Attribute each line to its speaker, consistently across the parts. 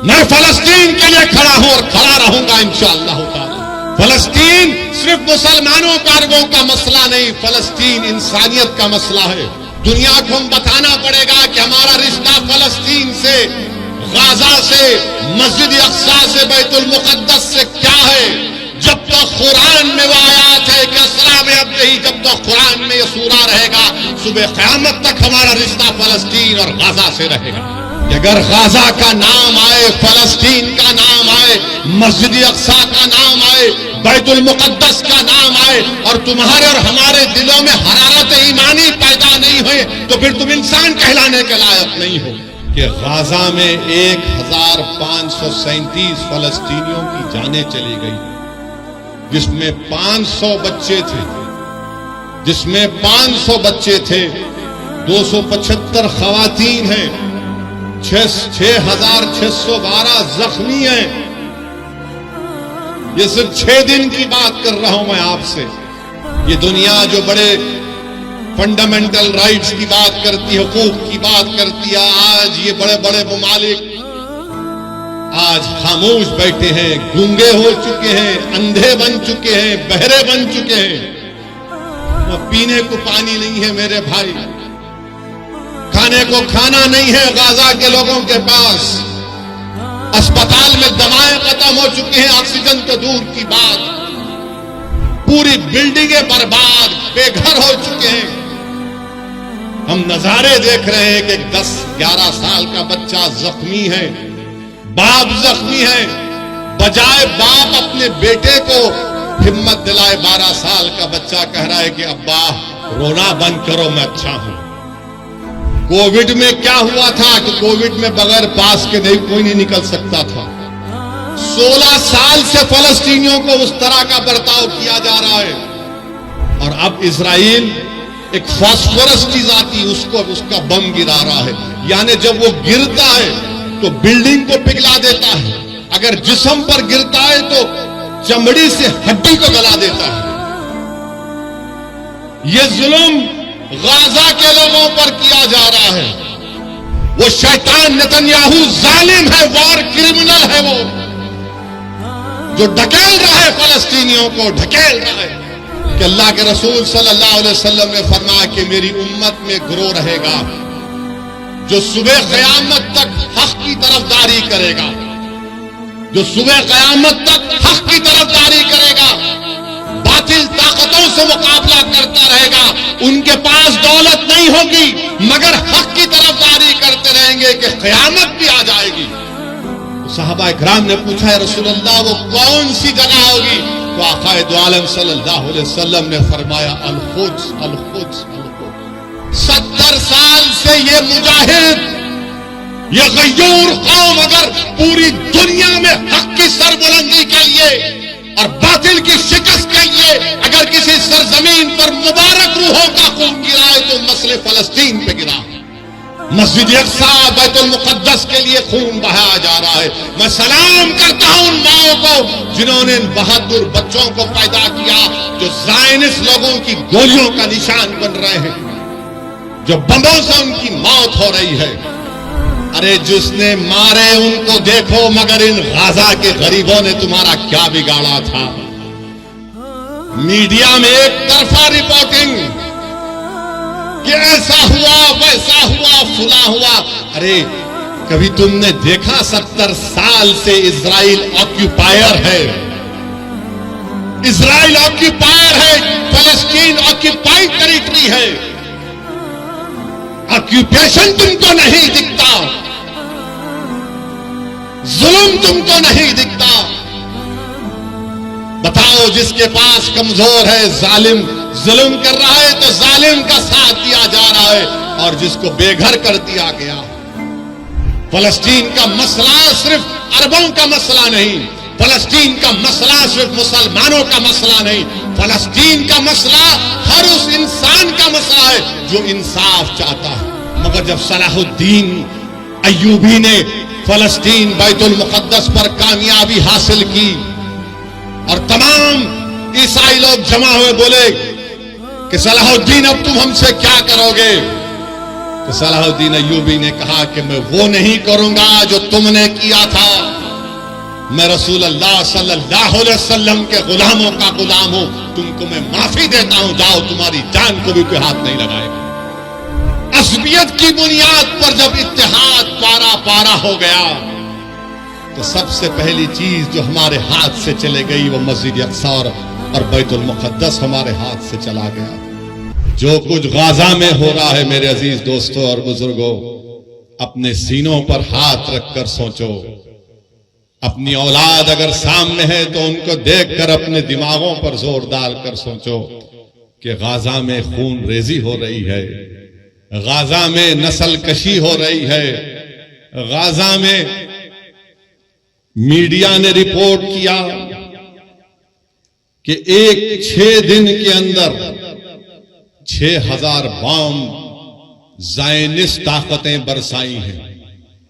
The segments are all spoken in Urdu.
Speaker 1: میں فلسطین کے لیے کھڑا ہوں اور کھڑا رہوں گا انشاءاللہ تعالی۔ فلسطین صرف مسلمانوں کا عربوں کا مسئلہ نہیں، فلسطین انسانیت کا مسئلہ ہے۔ دنیا کو ہم بتانا پڑے گا کہ ہمارا رشتہ فلسطین سے، غازہ سے، مسجد اقصی سے، بیت المقدس سے کیا ہے؟ جب تک قرآن میں وہ آیات ہے کہ اسرا میں اب نہیں، جب تک قرآن میں یہ سورہ رہے گا، صبح قیامت تک ہمارا رشتہ فلسطین اور غازہ سے رہے گا۔ کہ اگر غازہ کا نام آئے، فلسطین کا نام آئے، مسجد اقصی کا نام آئے، بیت المقدس کا نام آئے، اور تمہارے اور ہمارے دلوں میں حرارت ایمانی پیدا نہیں ہوئے، تو پھر تم انسان کہلانے کے لائق نہیں ہو۔ کہ غازہ میں 1537 فلسطینیوں کی جانیں چلی گئی، جس میں 500 بچے تھے، 275 خواتین ہیں، 6612 زخمی ہیں۔ یہ صرف 6 دن کی بات کر رہا ہوں میں آپ سے۔ یہ دنیا جو بڑے فنڈامنٹل رائٹس کی بات کرتی ہے، حقوق کی بات کرتی ہے، آج یہ بڑے بڑے ممالک آج خاموش بیٹھے ہیں، گونگے ہو چکے ہیں، اندھے بن چکے ہیں، بہرے بن چکے ہیں۔ پینے کو پانی نہیں ہے میرے بھائی، کھانے کو کھانا نہیں ہے غازہ کے لوگوں کے پاس، اسپتال میں دوائیں ختم ہو چکی ہیں، آکسیجن تو دور کی بات، پوری بلڈنگیں برباد، بے گھر ہو چکے ہیں۔ ہم نظارے دیکھ رہے ہیں کہ 10-11 سال کا بچہ زخمی ہے، باپ زخمی ہے، بجائے باپ اپنے بیٹے کو ہمت دلائے، 12 سال کا بچہ کہہ رہا ہے کہ ابا رونا بند کرو، میں اچھا ہوں۔ کووڈ میں کیا ہوا تھا کہ کووڈ میں بغیر پاس کے کوئی نہیں نکل سکتا تھا۔ 16 سال سے فلسطینیوں کو اس طرح کا برتاؤ کیا جا رہا ہے، اور اب اسرائیل ایک فاسفورس چیز آتی ہے، اس کا بم گرا رہا ہے، یعنی جب وہ گرتا ہے تو بلڈنگ کو پگھلا دیتا ہے، اگر جسم پر گرتا ہے تو چمڑی سے ہڈی کو گلا دیتا ہے۔ یہ ظلم غازہ کے لوگوں پر کیا جا رہا ہے۔ وہ شیطان نتنیاہو ظالم ہے، وار کرمنل ہے، وہ جو ڈھکیل رہا ہے فلسطینیوں کو، ڈھکیل رہا ہے۔ کہ اللہ کے رسول صلی اللہ علیہ وسلم نے فرمایا کہ میری امت میں گروہ رہے گا جو صبح قیامت تک حق کی طرفداری کرے گا، جو صبح قیامت تک حق کی طرفداری کرے گا، باطل طاقتوں سے مقابلہ کرتا رہے گا۔ ان کے پاس دولت نہیں ہوگی مگر حق کی طرفداری کرتے رہیں گے کہ قیامت بھی آ جائے گی۔ صحابہ کرام نے پوچھا ہے رسول اللہ وہ کون سی جگہ ہوگی؟ تو آقا دو عالم صلی اللہ علیہ وسلم نے فرمایا القدس، القدس، القدس۔ 70 سال سے یہ مجاہد، یہ غیور قوم اگر پوری دنیا میں حق کی سربلندی کے لیے اور باطل کی شکست کے لیے اگر کسی سرزمین پر مبارک روحوں کا خون گرا ہے تو مسئلہ فلسطین پہ گرا۔ مسجد اقصی، بیت المقدس کے لیے خون بہایا جا رہا ہے۔ میں سلام کرتا ہوں ان ماؤں کو جنہوں نے ان بہادر بچوں کو پیدا کیا جو زائنس لوگوں کی گولیوں کا نشان بن رہے ہیں، جو بموں سے ان کی موت ہو رہی ہے۔ ارے جس نے مارے ان کو دیکھو، مگر ان غازہ کے غریبوں نے تمہارا کیا بگاڑا تھا؟ میڈیا میں ایک طرفہ رپورٹنگ کہ ایسا ہوا، ویسا ہوا، فلاں ہوا۔ ارے کبھی تم نے دیکھا 70 سال سے اسرائیل آکیوپائر ہے، اسرائیل آکیوپائر ہے، فلسطین آکیوپائڈ ٹیریٹری ہے۔ آکیوپیشن تم کو نہیں دکھتا، ظلم تم کو نہیں دکھتا۔ بتاؤ جس کے پاس کمزور ہے، ظالم ظلم کر رہا ہے تو ظالم کا ساتھ دیا جا رہا ہے، اور جس کو بے گھر کر دیا گیا۔ فلسطین کا مسئلہ صرف عربوں کا مسئلہ نہیں، فلسطین کا مسئلہ صرف مسلمانوں کا مسئلہ نہیں، فلسطین کا مسئلہ ہر اس انسان کا مسئلہ ہے جو انصاف چاہتا ہے۔ مگر جب صلاح الدین ایوبی نے فلسطین بیت المقدس پر کامیابی حاصل کی اور تمام عیسائی لوگ جمع ہوئے، بولے کہ صلاح الدین اب تم ہم سے کیا کرو گے؟ تو صلاح الدین ایوبی نے کہا کہ میں وہ نہیں کروں گا جو تم نے کیا تھا، میں رسول اللہ صلی اللہ علیہ وسلم کے غلاموں کا غلام ہوں، تم کو میں معافی دیتا ہوں، جاؤ تمہاری جان کو بھی کوئی ہاتھ نہیں لگائے گا۔ عصبیت کی بنیاد پر جب اتحاد پارا پارا ہو گیا تو سب سے پہلی چیز جو ہمارے ہاتھ سے چلے گئی وہ مسجد اقصی اور بیت المقدس ہمارے ہاتھ سے چلا گیا۔ جو کچھ غازہ میں ہو رہا ہے میرے عزیز دوستوں اور بزرگوں، اپنے سینوں پر ہاتھ رکھ کر سوچو۔ اپنی اولاد اگر سامنے ہے تو ان کو دیکھ کر اپنے دماغوں پر زور ڈال کر سوچو کہ غازہ میں خون ریزی ہو رہی ہے، غازہ میں نسل کشی ہو رہی ہے، غازہ میں میڈیا نے رپورٹ کیا کہ 6 دن کے اندر 6000 بام زائنسٹ طاقتیں برسائی ہیں۔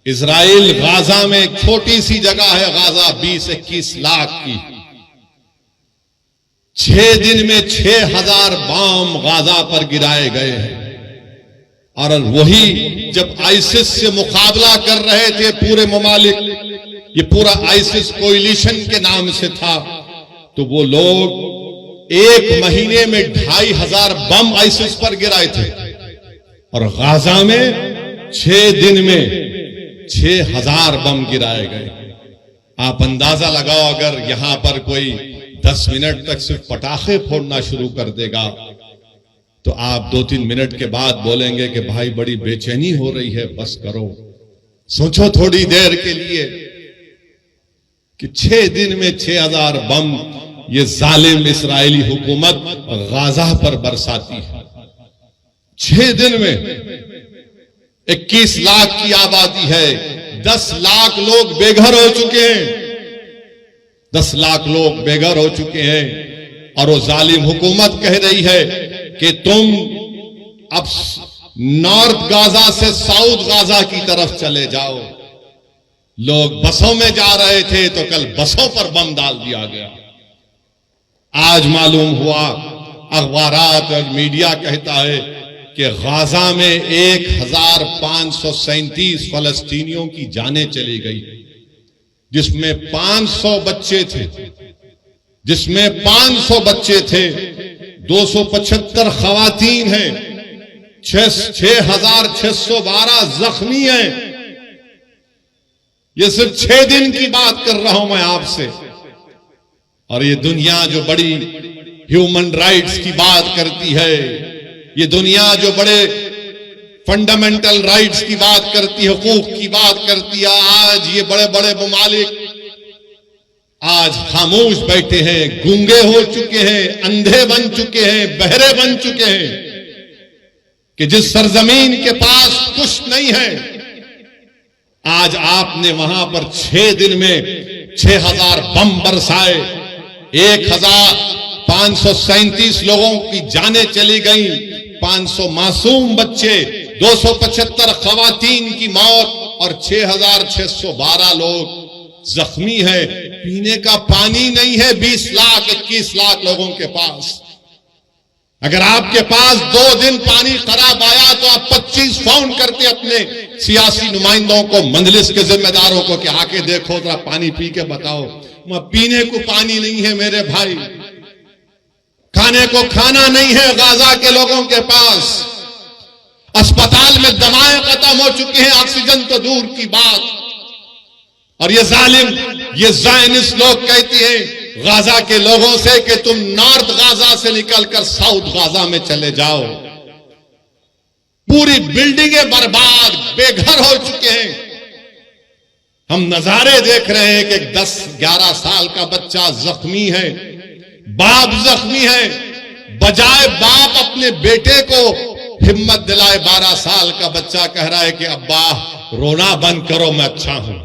Speaker 1: اسرائیل غازہ میں ایک چھوٹی سی جگہ ہے، غازہ 20-21 لاکھ کی، 6 دن میں 6000 بام غازہ پر گرائے گئے ہیں۔ اور وہی جب آئیسس سے مقابلہ کر رہے تھے پورے ممالک، یہ پورا آئیسس کوئلیشن کے نام سے تھا، تو وہ لوگ 1 مہینے میں 2500 بم آئیسس پر گرائے تھے، اور غازہ میں 6 دن میں 6000 بم گرائے گئے۔ آپ اندازہ لگاؤ اگر یہاں پر کوئی 10 منٹ تک صرف پٹاخے پھوڑنا شروع کر دے گا تو آپ 2-3 منٹ کے بعد بولیں گے کہ بھائی بڑی بے چینی ہو رہی ہے، بس کرو۔ سوچو تھوڑی دیر کے لیے کہ 6 دن میں 6000 بم یہ ظالم اسرائیلی حکومت غازہ پر برساتی ہے۔ 6 دن میں 21 لاکھ کی آبادی ہے، 10 لاکھ لوگ بے گھر ہو چکے ہیں، 10 لاکھ لوگ بے گھر ہو چکے ہیں، اور وہ ظالم حکومت کہہ رہی ہے کہ تم اب نارتھ غازہ سے ساؤتھ غازہ کی طرف چلے جاؤ۔ لوگ بسوں میں جا رہے تھے تو کل بسوں پر بم ڈال دیا گیا۔ آج معلوم ہوا، اخبارات اور میڈیا کہتا ہے کہ غازہ میں 1537 فلسطینیوں کی جانیں چلی گئی، جس میں 500 بچے تھے، 275 خواتین ہیں، 6612 زخمی ہیں۔ یہ صرف 6 دن کی بات کر رہا ہوں میں آپ سے، اور یہ دنیا جو بڑی ہیومن رائٹس کی بات کرتی ہے، یہ دنیا جو بڑے فنڈامنٹل رائٹس کی بات کرتی ہے، حقوق کی بات کرتی ہے، آج یہ بڑے بڑے ممالک آج خاموش بیٹھے ہیں، گونگے ہو چکے ہیں، اندھے بن چکے ہیں، بہرے بن چکے ہیں، کہ جس سرزمین کے پاس کچھ نہیں ہے، آج آپ نے وہاں پر 6 دن میں 6000 بم برسائے، 1537 لوگوں کی جانیں چلی گئیں، 500 معصوم بچے، 275 خواتین کی موت، اور 6612 لوگ زخمی ہیں۔ پینے کا پانی نہیں ہے 20 لاکھ لوگوں کے پاس۔ اگر آپ کے پاس 2 دن پانی خراب آیا تو آپ 25 فون کرتے اپنے سیاسی نمائندوں کو، مجلس کے ذمہ داروں کو کہ آ کے دیکھو ذرا پانی پی کے بتاؤ۔ پینے کو پانی نہیں ہے میرے بھائی، کھانے کو کھانا نہیں ہے غازہ کے لوگوں کے پاس، اسپتال میں دوائیں ختم ہو چکی ہیں، آکسیجن تو دور کی بات۔ اور یہ ظالم، یہ زائنسٹ لوگ کہتے ہیں غازہ کے لوگوں سے کہ تم نارتھ غازہ سے نکل کر ساؤتھ غازہ میں چلے جاؤ۔ پوری بلڈنگیں برباد، بے گھر ہو چکے ہیں۔ ہم نظارے دیکھ رہے ہیں کہ 10-11 سال کا بچہ زخمی ہے، باپ زخمی ہے، بجائے باپ اپنے بیٹے کو ہمت دلائے، 12 سال کا بچہ کہہ رہا ہے کہ ابا رونا بند کرو، میں اچھا ہوں۔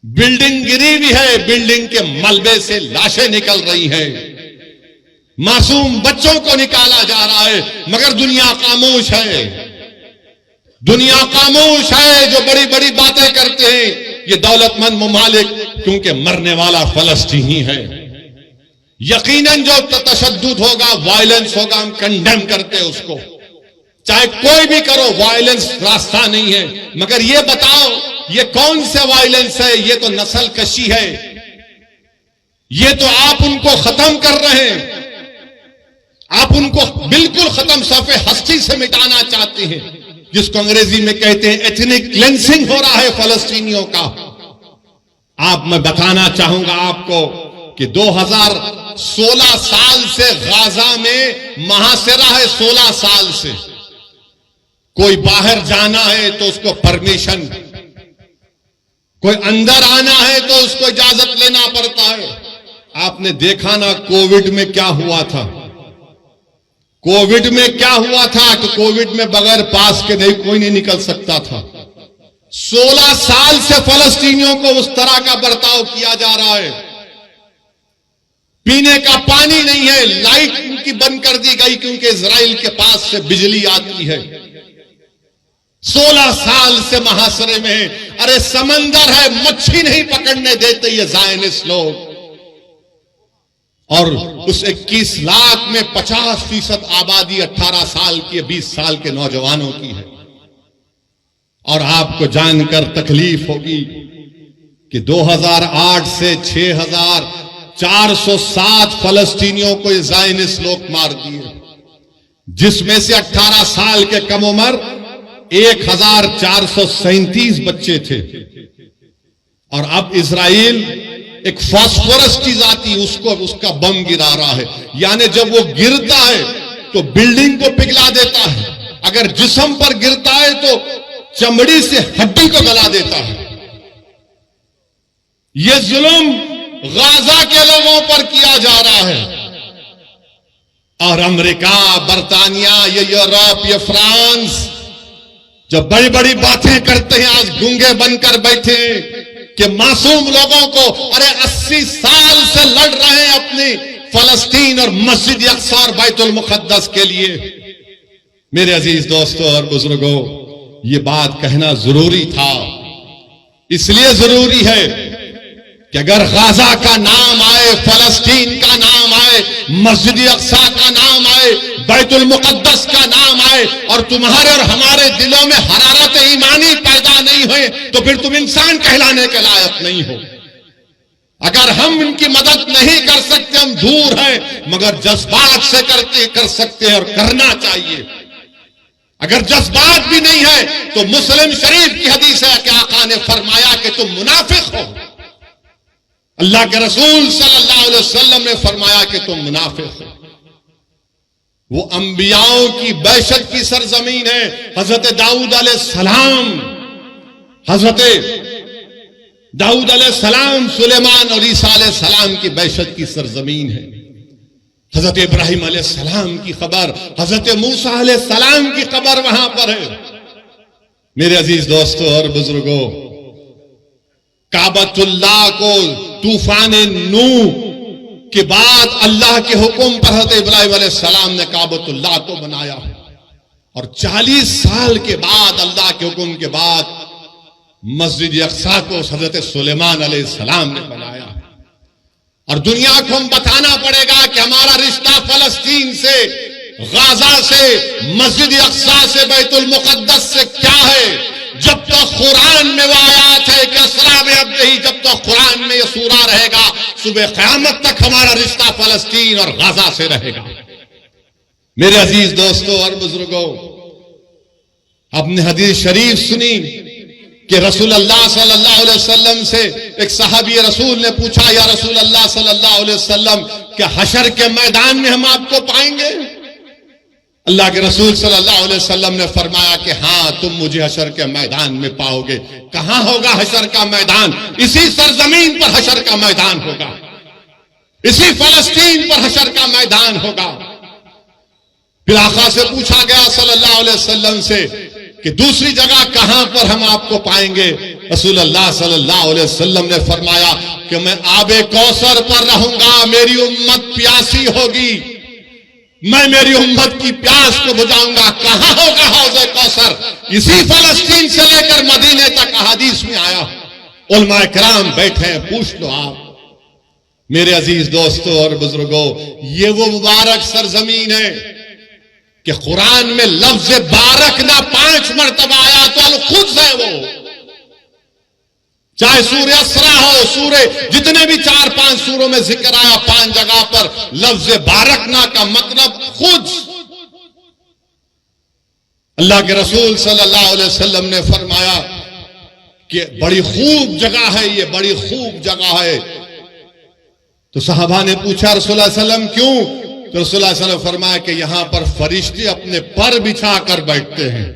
Speaker 1: بلڈنگ گری بھی ہے، بلڈنگ کے ملبے سے لاشیں نکل رہی ہیں، معصوم بچوں کو نکالا جا رہا ہے، مگر دنیا خاموش ہے۔ دنیا خاموش ہے، جو بڑی بڑی باتیں کرتے ہیں یہ دولت مند ممالک، کیونکہ مرنے والا فلسطینی ہے۔ یقیناً جو تشدد ہوگا، وائلنس ہوگا، ہم کنڈیم کرتے اس کو، چاہے کوئی بھی کرو، وائلنس راستہ نہیں ہے، مگر یہ بتاؤ یہ کون سے وائلنس ہے؟ یہ تو نسل کشی ہے، یہ تو آپ ان کو ختم کر رہے ہیں، آپ ان کو بالکل ختم صفحے ہستی سے مٹانا چاہتے ہیں، جس کو انگریزی میں کہتے ہیں ایتھنک کلینسنگ ہو رہا ہے فلسطینیوں کا۔ آپ میں بتانا چاہوں گا آپ کو کہ 2016 سال سے غازہ میں محاصرہ ہے، 16 سال سے کوئی باہر جانا ہے تو اس کو پرمیشن، کوئی اندر آنا ہے تو اس کو اجازت لینا پڑتا ہے۔ آپ نے دیکھا نا کووڈ میں کیا ہوا تھا، کووڈ میں کیا ہوا تھا کہ کووڈ میں بغیر پاس کے کوئی نہیں نکل سکتا تھا۔ 16 سال سے فلسطینیوں کو اس طرح کا برتاؤ کیا جا رہا ہے، پینے کا پانی نہیں ہے، لائٹ ان کی بند کر دی گئی کیونکہ اسرائیل کے پاس سے بجلی آتی ہے۔ 16 سال سے محاصرے میں ہیں، ارے سمندر ہے، مچھی نہیں پکڑنے دیتے یہ زائنسٹ لوگ، اور اس 21 لاکھ میں 50% آبادی 18 سال کی 20 سال کے نوجوانوں کی ہے۔ اور آپ کو جان کر تکلیف ہوگی کہ 2008 سے 6407 فلسطینیوں کو زائنسٹ لوگ مار دیے، جس میں سے 18 سال کے کم عمر 1437 بچے تھے۔ اور اب اسرائیل ایک فاسفورس چیز آتی اس کا بم گرا رہا ہے، یعنی جب وہ گرتا ہے تو بلڈنگ کو پگھلا دیتا ہے، اگر جسم پر گرتا ہے تو چمڑی سے ہڈی کو گلا دیتا ہے۔ یہ ظلم غازہ کے لوگوں پر کیا جا رہا ہے، اور امریکہ، برطانیہ، یہ یورپ، یہ فرانس جو بڑی بڑی باتیں کرتے ہیں آج گونگے بن کر بیٹھے کہ معصوم لوگوں کو، ارے 80 سال سے لڑ رہے ہیں اپنی فلسطین اور مسجد اقصی اور بیت المقدس کے لیے۔ میرے عزیز دوستوں اور بزرگوں، یہ بات کہنا ضروری تھا، اس لیے ضروری ہے کہ اگر غازہ کا نام آئے، فلسطین کا نام آئے، مسجد اقصی کا نام آئے، بیت المقدس کا نام آئے، اور تمہارے اور ہمارے دلوں میں حرارت ایمانی پیدا نہیں ہوئے تو پھر تم انسان کہلانے کے لائق نہیں ہو۔ اگر ہم ان کی مدد نہیں کر سکتے، ہم دور ہیں، مگر جذبات سے کر سکتے ہیں اور کرنا چاہیے۔ اگر جذبات بھی نہیں ہے تو مسلم شریف کی حدیث ہے کہ آقا نے فرمایا کہ تم منافق ہو، اللہ کے رسول صلی اللہ علیہ وسلم نے فرمایا کہ تم منافق ہو۔ وہ انبیاؤں کی بیشت کی سرزمین ہے، حضرت داؤد علیہ السلام، حضرت داؤد علیہ السلام، سلیمان اور عیسیٰ علیہ السلام کی بیشت کی سرزمین ہے، حضرت ابراہیم علیہ السلام کی قبر، حضرت موسیٰ علیہ السلام کی قبر وہاں پر ہے۔ میرے عزیز دوستوں اور بزرگوں، کعبۃ اللہ کو طوفان نوح کے بعد اللہ کے حکم پر حضرت ابراہیم علیہ السلام نے کعبۃ اللہ کو بنایا، اور 40 سال کے بعد اللہ کے حکم کے بعد مسجد اقصی کو حضرت سلیمان علیہ السلام نے بنایا۔ اور دنیا کو ہم بتانا پڑے گا کہ ہمارا رشتہ فلسطین سے، غازہ سے، مسجد اقصی سے، بیت المقدس سے کیا ہے؟ جب تک قرآن میں وہ آیات ہے کہ اسرا بعبدہ، جب تک قرآن میں یہ سورہ رہے گا، صبح قیامت تک ہمارا رشتہ فلسطین اور غازہ سے رہے گا۔ میرے عزیز دوستوں اور بزرگوں، آپ نے حدیث شریف سنی کہ رسول اللہ صلی اللہ علیہ وسلم سے ایک صحابی رسول نے پوچھا، یا رسول اللہ صلی اللہ علیہ وسلم، کہ حشر کے میدان میں ہم آپ کو پائیں گے؟ اللہ کے رسول صلی اللہ علیہ وسلم نے فرمایا کہ ہاں، تم مجھے حشر کے میدان میں پاؤ گے۔ کہاں ہوگا حشر کا میدان؟ اسی سرزمین پر حشر کا میدان ہوگا، اسی فلسطین پر حشر کا میدان ہوگا۔ پھر آقا سے پوچھا گیا صلی اللہ علیہ وسلم سے کہ دوسری جگہ کہاں پر ہم آپ کو پائیں گے؟ رسول اللہ صلی اللہ علیہ وسلم نے فرمایا کہ میں آب کوثر پر رہوں گا، میری امت پیاسی ہوگی، میں میری امت کی پیاس کو بجھاؤں گا۔ کہاں ہوگا حوض کوثر؟ اسی فلسطین سے لے کر مدینے تک احادیث میں آیا، علماء کرام بیٹھے ہیں، پوچھ لو آپ۔ میرے عزیز دوستوں اور بزرگوں، یہ وہ مبارک سرزمین ہے کہ قرآن میں لفظ بارک نہ 5 مرتبہ آیا تو الخبز ہے وہ. چاہے سورہ اسراء ہو، سورہ جتنے بھی 4-5 سوروں میں ذکر آیا 5 جگہ پر لفظ بارکنا کا مطلب خبز. اللہ کے رسول صلی اللہ علیہ وسلم نے فرمایا کہ بڑی خوب جگہ ہے یہ، بڑی خوب جگہ ہے. تو صحابہ نے پوچھا رسول اللہ علیہ وسلم کیوں؟ تو رسول اللہ صلی اللہ علیہ وسلم نے فرمایا کہ یہاں پر فرشتے اپنے پر بچھا کر بیٹھتے ہیں.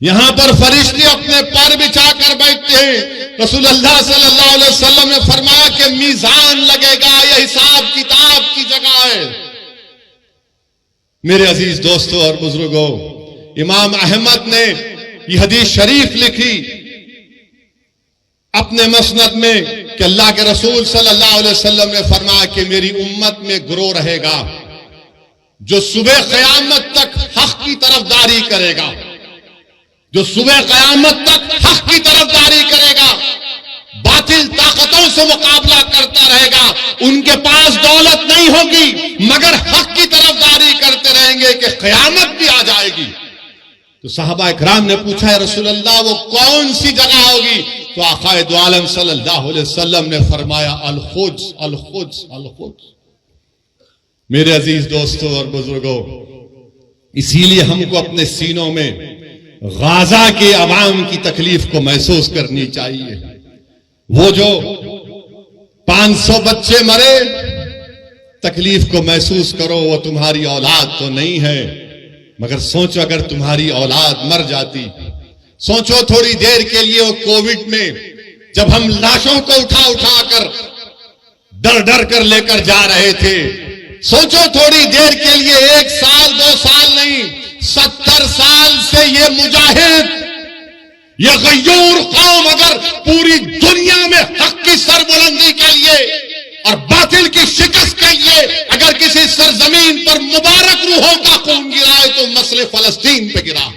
Speaker 1: یہاں پر فرشتے اپنے پر بچھا کر بیٹھتے ہیں. رسول اللہ صلی اللہ علیہ وسلم نے فرمایا کہ میزان لگے گا، یہ حساب کتاب کی جگہ ہے. میرے عزیز دوستوں اور بزرگوں، امام احمد نے یہ حدیث شریف لکھی اپنے مسند میں کہ اللہ کے رسول صلی اللہ علیہ وسلم نے فرمایا کہ میری امت میں گروہ رہے گا جو صبح قیامت تک حق کی طرفداری کرے گا، جو صبح قیامت تک حق کی طرفداری کرے گا، باطل طاقتوں سے مقابلہ کرتا رہے گا. ان کے پاس دولت نہیں ہوگی مگر حق کی طرفداری کرتے رہیں گے کہ قیامت بھی آ جائے گی. تو صحابہ اکرام نے پوچھا ہے رسول اللہ وہ کون سی جگہ ہوگی؟ تو آقا دو عالم صلی اللہ علیہ وسلم نے فرمایا الخبز الخبز الخبز. میرے عزیز دوستوں اور بزرگوں، اسی لیے ہم کو اپنے سینوں میں غازہ کے عوام کی تکلیف کو محسوس کرنی چاہیے. وہ جو 500 بچے مرے، تکلیف کو محسوس کرو. وہ تمہاری اولاد تو نہیں ہے، مگر سوچو اگر تمہاری اولاد مر جاتی. سوچو تھوڑی دیر کے لیے وہ کووڈ میں جب ہم لاشوں کو اٹھا اٹھا کر ڈر ڈر کر لے کر جا رہے تھے. سوچو تھوڑی دیر کے لیے 1 سال 2 سال نہیں، 70 سال سے یہ مجاہد، یہ غیور قوم اگر پوری دنیا میں حق کی سربلندی کے لیے اور باطل کی شکست کے لیے اگر کسی سرزمین پر مبارک روحوں کا خون گرا ہے تو مسئلہ فلسطین پہ گرا.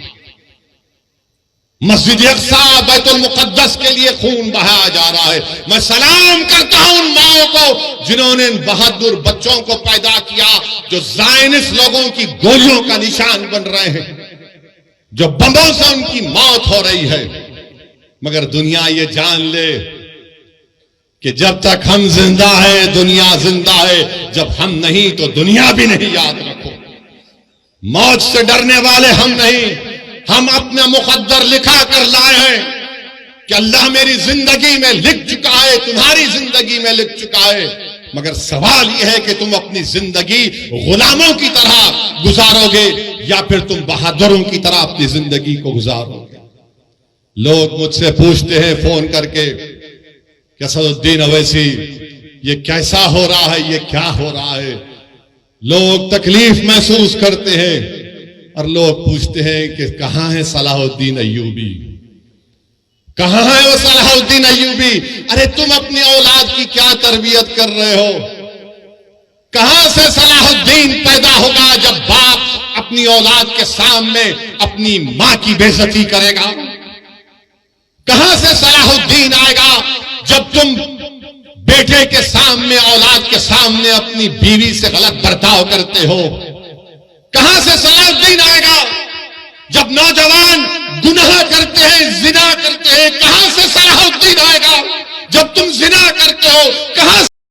Speaker 1: مسجد اقصی بیت المقدس کے لیے خون بہایا جا رہا ہے. میں سلام کرتا ہوں ان ماؤں کو جنہوں نے ان بہادر بچوں کو پیدا کیا جو زائنس لوگوں کی گولیوں کا نشان بن رہے ہیں، جو بموں سے ان کی موت ہو رہی ہے. مگر دنیا یہ جان لے کہ جب تک ہم زندہ ہے دنیا زندہ ہے، جب ہم نہیں تو دنیا بھی نہیں. یاد رکھو موت سے ڈرنے والے ہم نہیں، ہم اپنا مقدر لکھا کر لائے ہیں کہ اللہ میری زندگی میں لکھ چکا ہے، تمہاری زندگی میں لکھ چکا ہے. مگر سوال یہ ہے کہ تم اپنی زندگی غلاموں کی طرح گزارو گے یا پھر تم بہادروں کی طرح اپنی زندگی کو گزارو گے. لوگ مجھ سے پوچھتے ہیں فون کر کے کہ اسد الدین اویسی یہ کیسا ہو رہا ہے، یہ کیا ہو رہا ہے. لوگ تکلیف محسوس کرتے ہیں اور لوگ پوچھتے ہیں کہ کہاں ہے صلاح الدین ایوبی، کہاں ہے وہ صلاح الدین ایوبی؟ ارے تم اپنی اولاد کی کیا تربیت کر رہے ہو؟ کہاں سے صلاح الدین پیدا ہوگا جب باپ اپنی اولاد کے سامنے اپنی ماں کی بے عزتی کرے گا؟ کہاں سے صلاح الدین آئے گا جب تم بیٹے کے سامنے اولاد کے سامنے اپنی بیوی سے غلط برتاؤ کرتے ہو؟ کہاں سے صلاح الدین آئے گا جب نوجوان گناہ کرتے ہیں، زنا کرتے ہیں؟ کہاں سے صلاح الدین آئے گا جب تم زنا کرتے ہو؟ کہاں